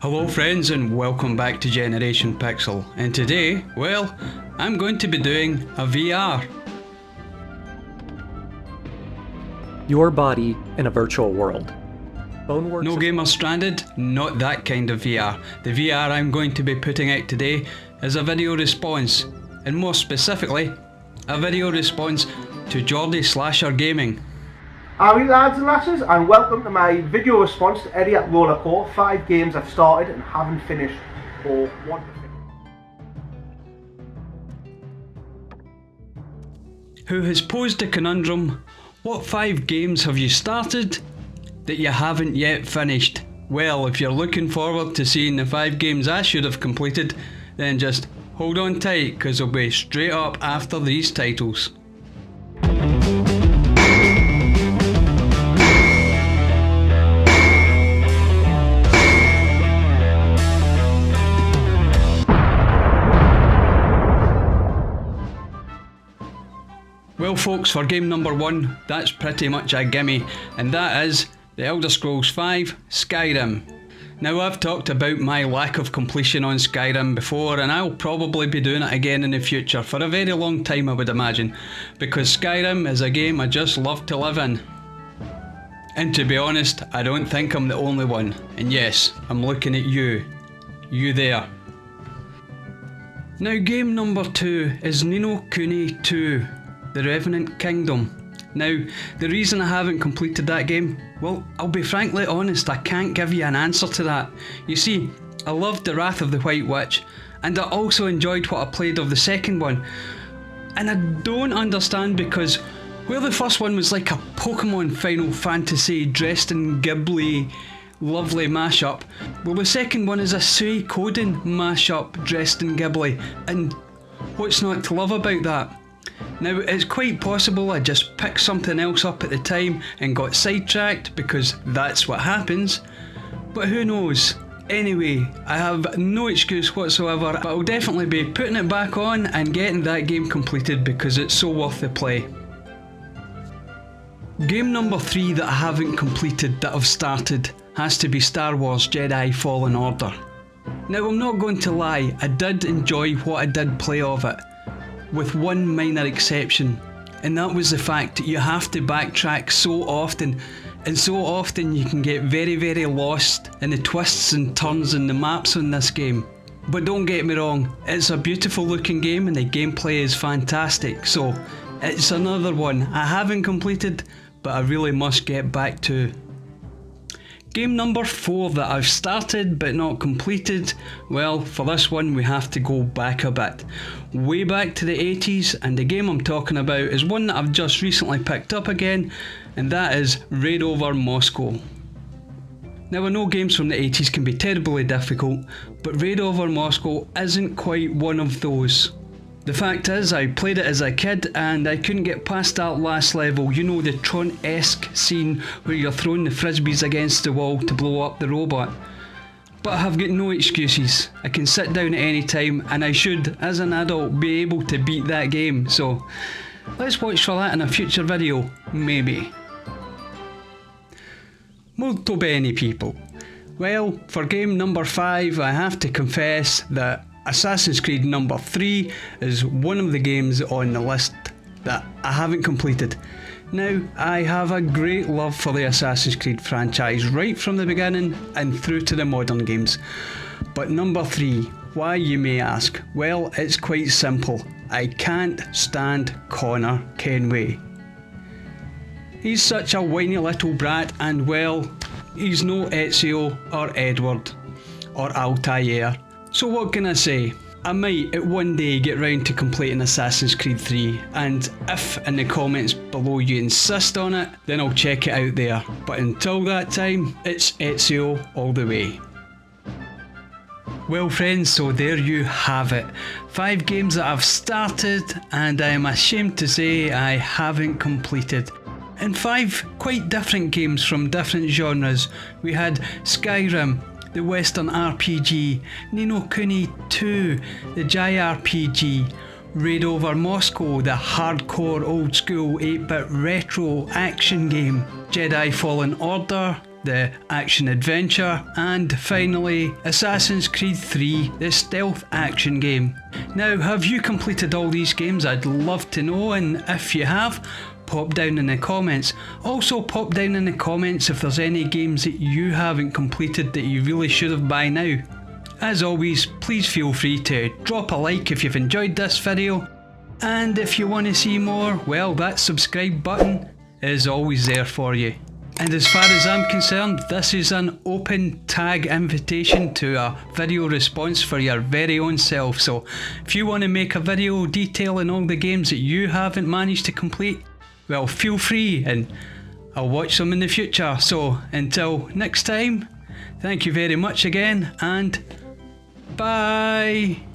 Hello friends and welcome back to Generation Pixel, and today, well, I'm going to be doing a VR. Your body in a virtual world. Boneworks No Gamer Stranded, not that kind of VR. The VR I'm going to be putting out today is a video response, and more specifically, a video response to Geordie Slasher Gaming. Howdy lads and lasses, and welcome to my video response to Eddie at Rollercore. 5 games I've started and haven't finished or want to finish. Who has posed the conundrum, what 5 games have you started that you haven't yet finished? Well, if you're looking forward to seeing the 5 games I should have completed, then just hold on tight, because it'll be straight up after these titles. Well folks, for game number 1, that's pretty much a gimme, and that is The Elder Scrolls V Skyrim. Now I've talked about my lack of completion on Skyrim before, and I'll probably be doing it again in the future for a very long time I would imagine, because Skyrim is a game I just love to live in. And to be honest, I don't think I'm the only one, and yes, I'm looking at you there. Now game number 2 is Ninokuni 2. The Revenant Kingdom. Now, the reason I haven't completed that game, well, I'll be frankly honest, I can't give you an answer to that. You see, I loved The Wrath of the White Witch, and I also enjoyed what I played of the second one. And I don't understand, because where the first one was like a Pokemon Final Fantasy dressed in Ghibli lovely mashup, well the second one is a Suikoden mashup dressed in Ghibli, and what's not to love about that? Now, it's quite possible I just picked something else up at the time and got sidetracked, because that's what happens, but who knows. Anyway, I have no excuse whatsoever, but I'll definitely be putting it back on and getting that game completed because it's so worth the play. Game number 3 that I haven't completed that I've started has to be Star Wars Jedi Fallen Order. Now, I'm not going to lie, I did enjoy what I did play of it, with one minor exception, and that was the fact that you have to backtrack so often, and so often you can get very lost in the twists and turns in the maps on this game. But don't get me wrong, it's a beautiful looking game and the gameplay is fantastic, so it's another one I haven't completed but I really must get back to. Game number 4 that I've started but not completed, well, for this one we have to go back a bit. Way back to the 80s, and the game I'm talking about is one that I've just recently picked up again, and that is Raid Over Moscow. Now I know games from the 80s can be terribly difficult, but Raid Over Moscow isn't quite one of those. The fact is, I played it as a kid and I couldn't get past that last level, you know, the Tron-esque scene where you're throwing the frisbees against the wall to blow up the robot. But I have got no excuses. I can sit down at any time, and I should, as an adult, be able to beat that game, so let's watch for that in a future video, maybe. Molto bene people. Well, for game number 5 I have to confess that Assassin's Creed number 3 is one of the games on the list that I haven't completed. Now, I have a great love for the Assassin's Creed franchise right from the beginning and through to the modern games. But number 3, why you may ask? Well, it's quite simple. I can't stand Connor Kenway. He's such a whiny little brat, and well, he's no Ezio or Edward or Altair. So what can I say? I might at one day get round to completing Assassin's Creed 3, and if in the comments below you insist on it, then I'll check it out there. But until that time, it's Ezio all the way. Well friends, so there you have it. 5 games that I've started and I am ashamed to say I haven't completed. And 5 quite different games from different genres. We had Skyrim, the Western RPG, Ninokuni 2, the JRPG, Raid Over Moscow, the hardcore old school 8-bit retro action game, Jedi Fallen Order, the action adventure, and finally Assassin's Creed 3, the stealth action game. Now, have you completed all these games? I'd love to know, and if you have, pop down in the comments. Also pop down in the comments if there's any games that you haven't completed that you really should have by now. As always, please feel free to drop a like if you've enjoyed this video, and if you want to see more, well, that subscribe button is always there for you. And as far as I'm concerned, this is an open tag invitation to a video response for your very own self. So if you want to make a video detailing all the games that you haven't managed to complete, well, feel free and I'll watch them in the future. So until next time, thank you very much again, and bye.